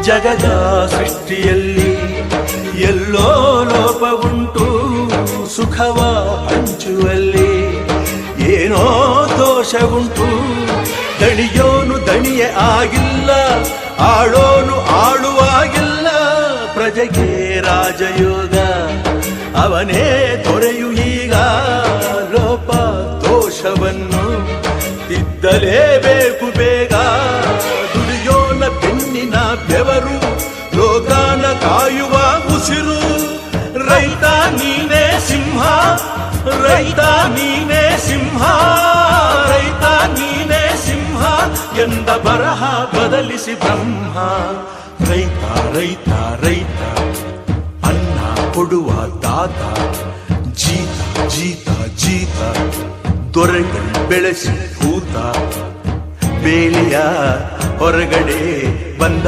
ಜಗದ ಸೃಷ್ಟಿಯಲ್ಲಿ ಎಲ್ಲೋ ಲೋಪವುಂಟು, ಸುಖವ ಹಂಚುವಲ್ಲಿ ಏನೋ ದೋಷವುಂಟು. ದಣಿಯೋನು ದಣಿಯೇ ಆಗಿಲ್ಲ, ಆಳೋನು ಆಳುವಾಗಿಲ್ಲ. ಪ್ರಜೆಗೆ ರಾಜಯೋಗ ಅವನೇ ದೊರೆಯು ಈಗ. ಲೋಪ ದೋಷವನ್ನು ತಿದ್ದಲೇಬೇಕು ಬೇಗ. ದುಡಿಯೋನ ಬೆನ್ನಿನ ಬೆವರು, ಲೋಕಾನ ಕಾಯುವ ಉಸಿರು. ರೈತ ನೀನೇ ಸಿಂಹ, ರೈತ ನೀನೇ ಸಿಂಹ, ರೈತ ನೀನೇ ಸಿಂಹ ಎಂದ ಬರಹ ಬದಲಿಸಿ ಬ್ರಹ್ಮ. ರೈತ ರೈತ ರೈತ ಅನ್ನ ಕೊಡುವ ದಾತ. ಜೀತ ಜೀತ ಜೀತ ದೊರೆಗಳು ಬೆಳೆಸಿ ಭೂತ. ಬೇಲಿಯ ಹೊರಗಡೆ ಬಂದ